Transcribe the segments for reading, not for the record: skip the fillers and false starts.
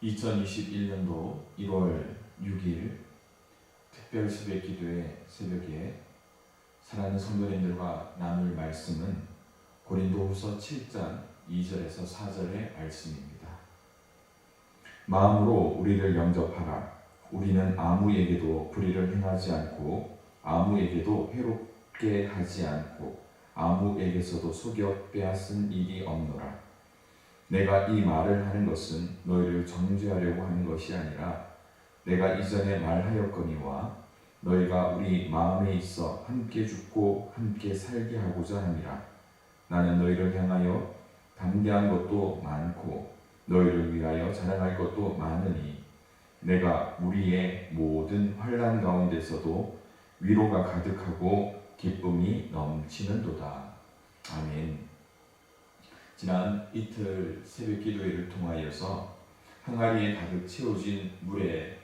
2021년도 1월 6일 특별 새벽 기도회 새벽에 사랑하는 성도님들과 나눌 말씀은 고린도후서 7장 2절에서 4절의 말씀입니다. 마음으로 우리를 영접하라. 우리는 아무에게도 불의를 행하지 않고 아무에게도 해롭게 하지 않고 아무에게서도 속여 빼앗은 일이 없노라. 내가 이 말을 하는 것은 너희를 정죄하려고 하는 것이 아니라 내가 이전에 말하였거니와 너희가 우리 마음에 있어 함께 죽고 함께 살게 하고자 함이라. 나는 너희를 향하여 담대한 것도 많고 너희를 위하여 자랑할 것도 많으니 내가 우리의 모든 환난 가운데서도 위로가 가득하고 기쁨이 넘치는도다. 아멘. 지난 이틀 새벽 기도회를 통하여서 항아리에 가득 채워진 물에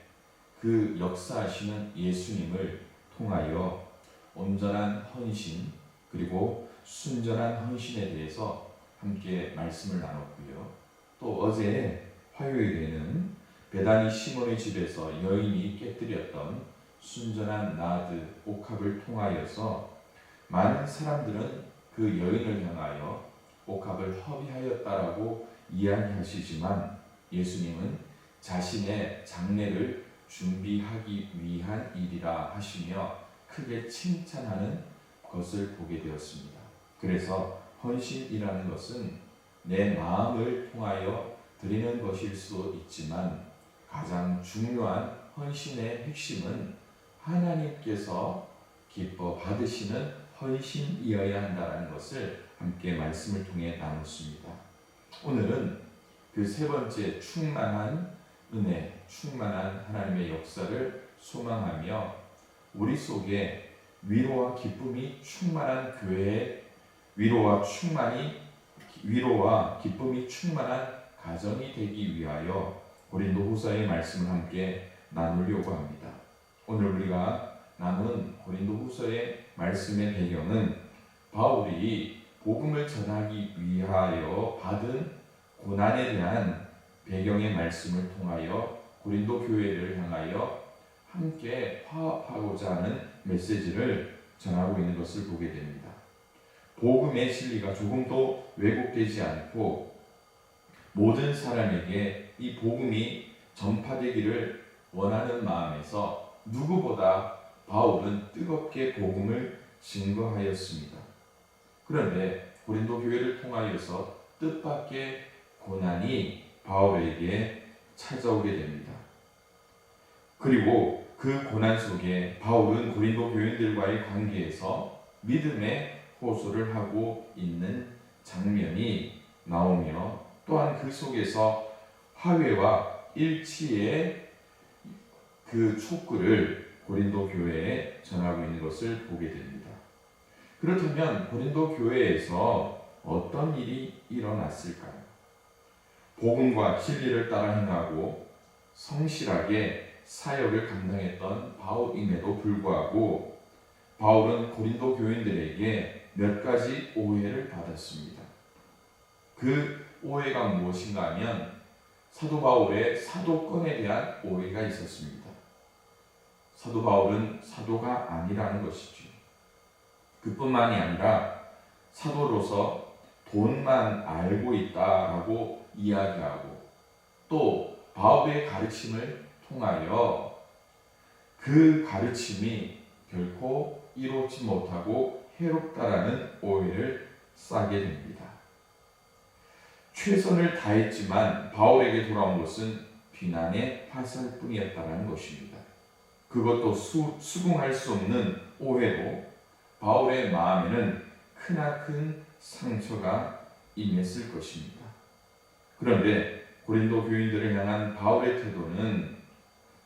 그 역사하시는 예수님을 통하여 온전한 헌신 그리고 순전한 헌신에 대해서 함께 말씀을 나눴고요. 또 어제 화요일에는 베다니 시몬의 집에서 여인이 깨뜨렸던 순전한 나드 옥합을 통하여서 많은 사람들은 그 여인을 향하여 옥합을 허비하였다라고 이야기하시지만 예수님은 자신의 장례를 준비하기 위한 일이라 하시며 크게 칭찬하는 것을 보게 되었습니다. 그래서 헌신이라는 것은 내 마음을 통하여 드리는 것일 수도 있지만 가장 중요한 헌신의 핵심은 하나님께서 기뻐 받으시는 헌신이어야 한다는 것을 함께 말씀을 통해 나눴습니다. 오늘은 그 세 번째 충만한 은혜, 충만한 하나님의 역사를 소망하며 우리 속에 위로와 기쁨이 충만한 교회에 위로와 기쁨이 충만한 가정이 되기 위하여 고린도후서의 말씀을 함께 나누려고 합니다. 오늘 우리가 나눈 고린도후서의 말씀의 배경은 바울이 복음을 전하기 위하여 받은 고난에 대한 배경의 말씀을 통하여 고린도 교회를 향하여 함께 화합하고자 하는 메시지를 전하고 있는 것을 보게 됩니다. 복음의 진리가 조금도 왜곡되지 않고 모든 사람에게 이 복음이 전파되기를 원하는 마음에서 누구보다 바울은 뜨겁게 복음을 증거하였습니다. 그런데 고린도 교회를 통하여서 뜻밖의 고난이 바울에게 찾아오게 됩니다. 그리고 그 고난 속에 바울은 고린도 교인들과의 관계에서 믿음의 호소를 하고 있는 장면이 나오며 또한 그 속에서 화해와 일치의 그 촉구를 고린도 교회에 전하고 있는 것을 보게 됩니다. 그렇다면 고린도 교회에서 어떤 일이 일어났을까요? 복음과 진리를 따라 행하고 성실하게 사역을 감당했던 바울임에도 불구하고 바울은 고린도 교인들에게 몇 가지 오해를 받았습니다. 그 오해가 무엇인가 하면 사도 바울의 사도권에 대한 오해가 있었습니다. 사도 바울은 사도가 아니라는 것이죠. 그뿐만이 아니라 사도로서 돈만 알고 있다라고 이야기하고 또 바울의 가르침을 통하여 그 가르침이 결코 이루지 못하고 해롭다라는 오해를 싸게 됩니다. 최선을 다했지만 바울에게 돌아온 것은 비난의 화살뿐이었다는 것입니다. 그것도 수긍할 수 없는 오해로 바울의 마음에는 크나큰 상처가 임했을 것입니다. 그런데 고린도 교인들을 향한 바울의 태도는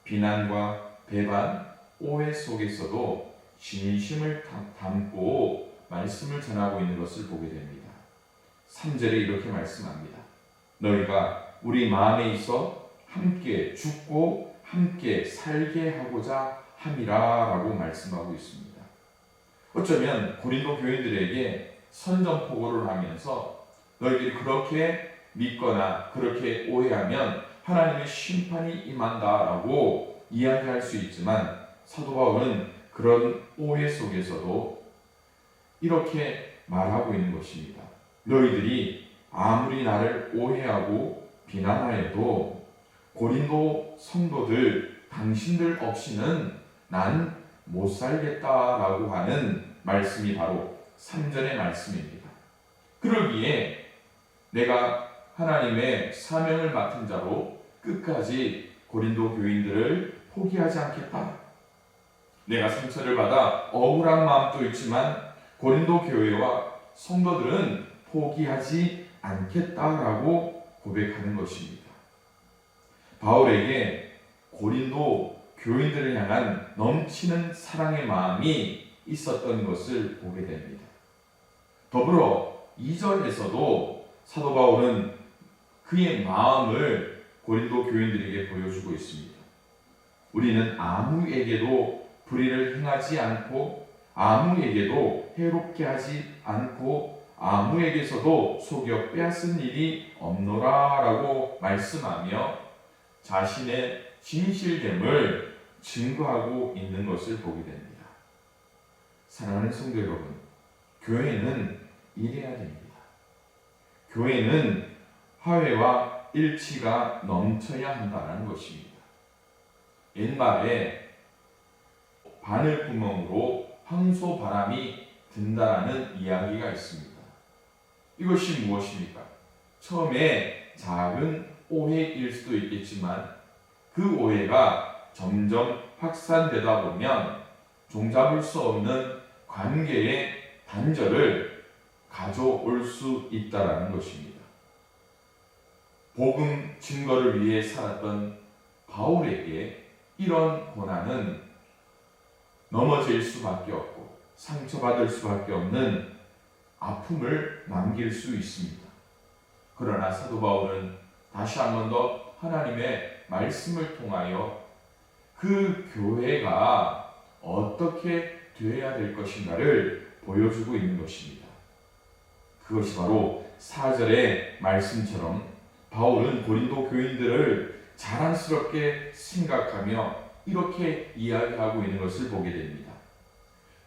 비난과 배반, 오해 속에서도 진심을 담고 말씀을 전하고 있는 것을 보게 됩니다. 3절에 이렇게 말씀합니다. 너희가 우리 마음에 있어 함께 죽고 함께 살게 하고자 함이라 라고 말씀하고 있습니다. 어쩌면 고린도 교인들에게 선전포고를 하면서 너희들이 그렇게 믿거나 그렇게 오해하면 하나님의 심판이 임한다라고 이야기할 수 있지만 사도 바울은 그런 오해 속에서도 이렇게 말하고 있는 것입니다. 너희들이 아무리 나를 오해하고 비난하여도 고린도 성도들 당신들 없이는 난 못 살겠다라고 하는 말씀이 바로 3절의 말씀입니다. 그러기에 내가 하나님의 사명을 맡은 자로 끝까지 고린도 교인들을 포기하지 않겠다. 내가 상처를 받아 억울한 마음도 있지만 고린도 교회와 성도들은 포기하지 않겠다라고 고백하는 것입니다. 바울에게 고린도 교인들을 향한 넘치는 사랑의 마음이 있었던 것을 보게 됩니다. 더불어 2절에서도 사도 바울은 그의 마음을 고린도 교인들에게 보여주고 있습니다. 우리는 아무에게도 불의를 행하지 않고 아무에게도 해롭게 하지 않고 아무에게서도 속여 빼앗은 일이 없노라 라고 말씀하며 자신의 진실됨을 증거하고 있는 것을 보게 됩니다. 사랑하는 성도 여러분, 교회는 이래야 됩니다. 교회는 화해와 일치가 넘쳐야 한다는 것입니다. 옛말에 바늘구멍으로 황소바람이 든다라는 이야기가 있습니다. 이것이 무엇입니까? 처음에 작은 오해일 수도 있겠지만 그 오해가 점점 확산되다 보면 종잡을 수 없는 관계의 단절을 가져올 수 있다는 것입니다. 복음 증거를 위해 살았던 바울에게 이런 고난은 넘어질 수밖에 없고 상처받을 수밖에 없는 아픔을 남길 수 있습니다. 그러나 사도 바울은 다시 한 번 더 하나님의 말씀을 통하여 그 교회가 어떻게 되어야 될 것인가를 보여주고 있는 것입니다. 그것이 바로 4절의 말씀처럼 바울은 고린도 교인들을 자랑스럽게 생각하며 이렇게 이야기하고 있는 것을 보게 됩니다.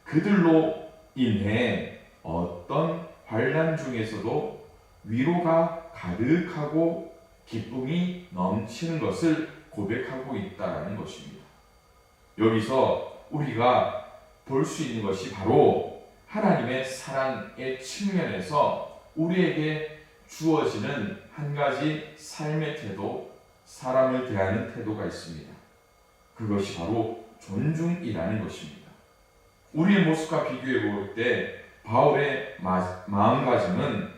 그들로 인해 어떤 환난 중에서도 위로가 가득하고 기쁨이 넘치는 것을 고백하고 있다는 것입니다. 여기서 우리가 볼 수 있는 것이 바로 하나님의 사랑의 측면에서 우리에게 주어지는 한 가지 삶의 태도, 사람을 대하는 태도가 있습니다. 그것이 바로 존중이라는 것입니다. 우리의 모습과 비교해 볼 때 바울의 마음가짐은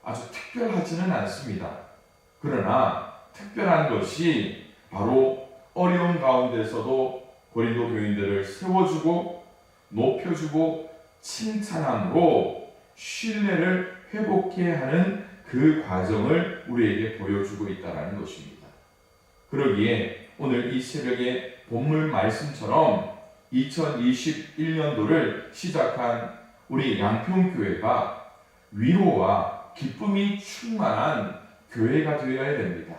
아주 특별하지는 않습니다. 그러나 특별한 것이 바로 어려운 가운데서도 고린도 교인들을 세워주고 높여주고 칭찬함으로 신뢰를 회복해 하는 그 과정을 우리에게 보여주고 있다는 것입니다. 그러기에 오늘 이 새벽에 본문 말씀처럼 2021년도를 시작한 우리 양평교회가 위로와 기쁨이 충만한 교회가 되어야 됩니다.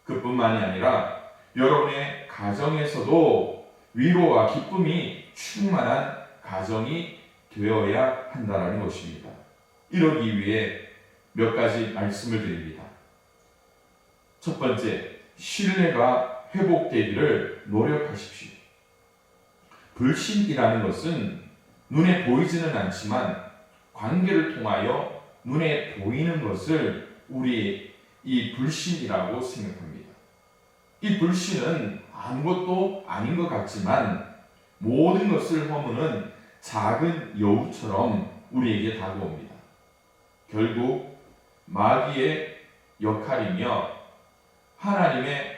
그뿐만이 아니라 여러분의 가정에서도 위로와 기쁨이 충만한 가정이 되어야 한다는 것입니다. 이러기 위해 몇 가지 말씀을 드립니다. 첫 번째, 신뢰가 회복되기를 노력하십시오. 불신이라는 것은 눈에 보이지는 않지만 관계를 통하여 눈에 보이는 것을 우리 이 불신이라고 생각합니다. 이 불신은 아무것도 아닌 것 같지만 모든 것을 허무는 작은 여우처럼 우리에게 다가옵니다. 결국 마귀의 역할이며 하나님의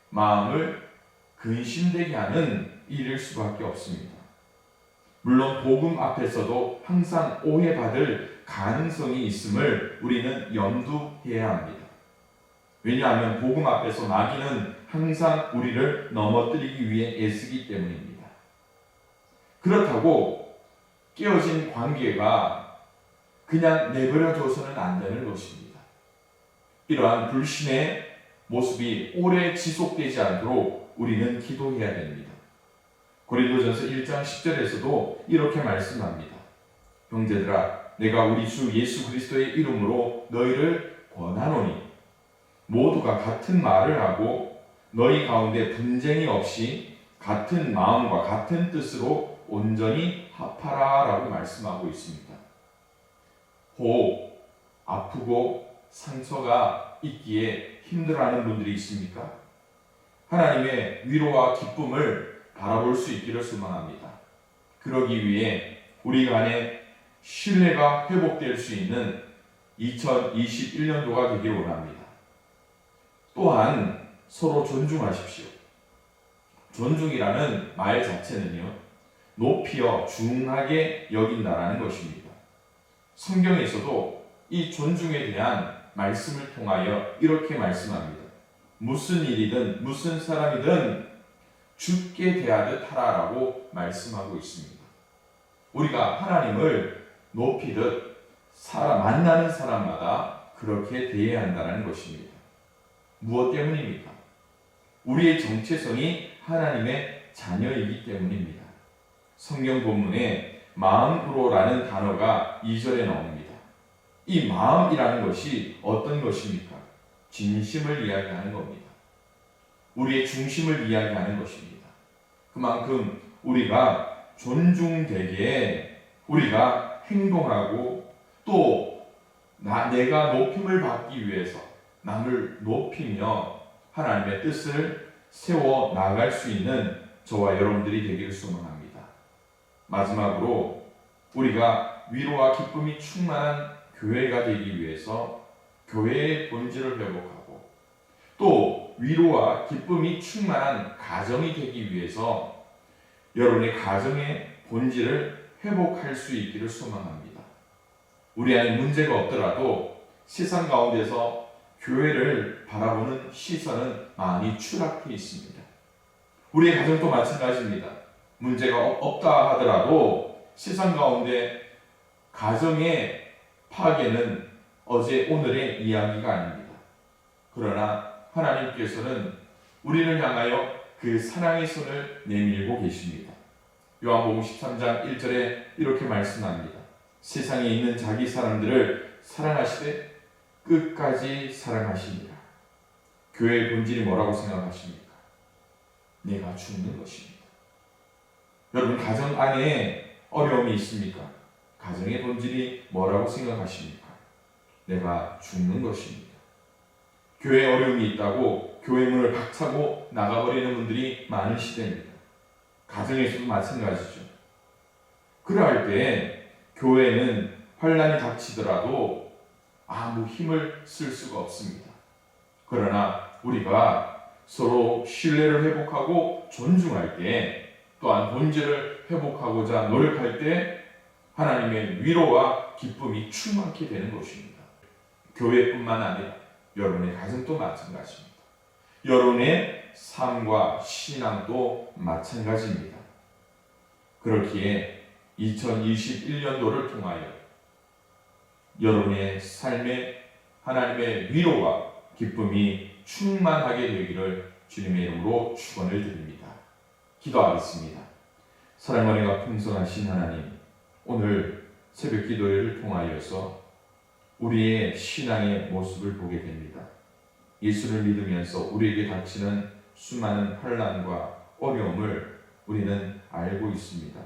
마음을 근심되게 하는 일일 수밖에 없습니다. 물론 복음 앞에서도 항상 오해받을 가능성이 있음을 우리는 염두해야 합니다. 왜냐하면 복음 앞에서 마귀는 항상 우리를 넘어뜨리기 위해 애쓰기 때문입니다. 그렇다고 깨어진 관계가 그냥 내버려둬서는 안 되는 것입니다. 이러한 불신의 모습이 오래 지속되지 않도록 우리는 기도해야 됩니다. 고린도전서 1장 10절에서도 이렇게 말씀합니다. 형제들아, 내가 우리 주 예수 그리스도의 이름으로 너희를 권하노니 모두가 같은 말을 하고 너희 가운데 분쟁이 없이 같은 마음과 같은 뜻으로 온전히 합하라 라고 말씀하고 있습니다. 혹 아프고 상처가 있기에 힘들어하는 분들이 있습니까? 하나님의 위로와 기쁨을 바라볼 수 있기를 소망합니다. 그러기 위해 우리 간에 신뢰가 회복될 수 있는 2021년도가 되길 원합니다. 또한 서로 존중하십시오. 존중이라는 말 자체는요, 높이어 중하게 여긴다라는 것입니다. 성경에서도 이 존중에 대한 말씀을 통하여 이렇게 말씀합니다. 무슨 일이든 무슨 사람이든 주께 대하듯 하라라고 말씀하고 있습니다. 우리가 하나님을 높이듯 만나는 사람마다 그렇게 대해야 한다는 것입니다. 무엇 때문입니까? 우리의 정체성이 하나님의 자녀이기 때문입니다. 성경 본문에 마음으로라는 단어가 2절에 나옵니다. 이 마음이라는 것이 어떤 것입니까? 진심을 이야기하는 겁니다. 우리의 중심을 이야기하는 것입니다. 그만큼 우리가 존중되게 우리가 행동하고 또 내가 높임을 받기 위해서 남을 높이며 하나님의 뜻을 세워 나갈 수 있는 저와 여러분들이 되기를 소망합니다. 마지막으로 우리가 위로와 기쁨이 충만한 교회가 되기 위해서 교회의 본질을 회복하고 또 위로와 기쁨이 충만한 가정이 되기 위해서 여러분의 가정의 본질을 회복할 수 있기를 소망합니다. 우리 안에 문제가 없더라도 세상 가운데서 교회를 바라보는 시선은 많이 추락해 있습니다. 우리의 가정도 마찬가지입니다. 문제가 없다 하더라도 세상 가운데 가정의 파괴는 어제 오늘의 이야기가 아닙니다. 그러나 하나님께서는 우리를 향하여 그 사랑의 손을 내밀고 계십니다. 요한복음 13장 1절에 이렇게 말씀합니다. 세상에 있는 자기 사람들을 사랑하시되 끝까지 사랑하시니라. 교회의 본질이 뭐라고 생각하십니까? 내가 죽는 것입니다. 여러분, 가정 안에 어려움이 있습니까? 가정의 본질이 뭐라고 생각하십니까? 내가 죽는 것입니다. 교회에 어려움이 있다고 교회 문을 박차고 나가버리는 분들이 많은 시대입니다. 가정에서도 마찬가지죠. 그러할 때 교회는 환난이 닥치더라도 아무 힘을 쓸 수가 없습니다. 그러나 우리가 서로 신뢰를 회복하고 존중할 때, 또한 본질을 회복하고자 노력할 때 하나님의 위로와 기쁨이 충만케 되는 것입니다. 교회뿐만 아니라 여러분의 가정도 마찬가지입니다. 여러분의 삶과 신앙도 마찬가지입니다. 그렇기에 2021년도를 통하여 여러분의 삶에 하나님의 위로와 기쁨이 충만하게 되기를 주님의 이름으로 축원을 드립니다. 기도하겠습니다. 사랑과 은혜가 풍성하신 하나님, 오늘 새벽 기도회를 통하여서 우리의 신앙의 모습을 보게 됩니다. 예수를 믿으면서 우리에게 닥치는 수많은 환난과 어려움을 우리는 알고 있습니다.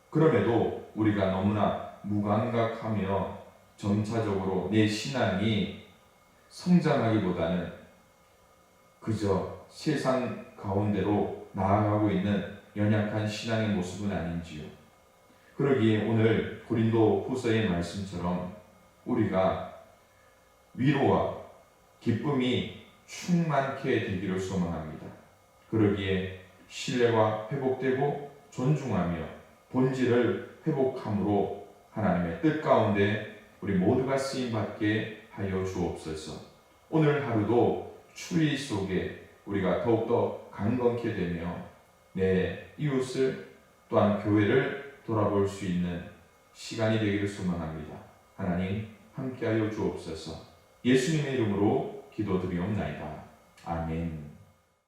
그럼에도 우리가 너무나 무감각하며 점차적으로 내 신앙이 성장하기보다는 그저 세상 가운데로 나아가고 있는 연약한 신앙의 모습은 아닌지요. 그러기에 오늘 고린도 후서의 말씀처럼 우리가 위로와 기쁨이 충만케 되기를 소망합니다. 그러기에 신뢰가 회복되고 존중하며 본질을 회복함으로 하나님의 뜻 가운데 우리 모두가 쓰임받게 하여 주옵소서. 오늘 하루도 추위 속에 우리가 더욱더 강건케 되며 내 이웃을 또한 교회를 돌아볼 수 있는 시간이 되기를 소망합니다. 하나님 함께하여 주옵소서. 예수님의 이름으로 기도드리옵나이다. 아멘.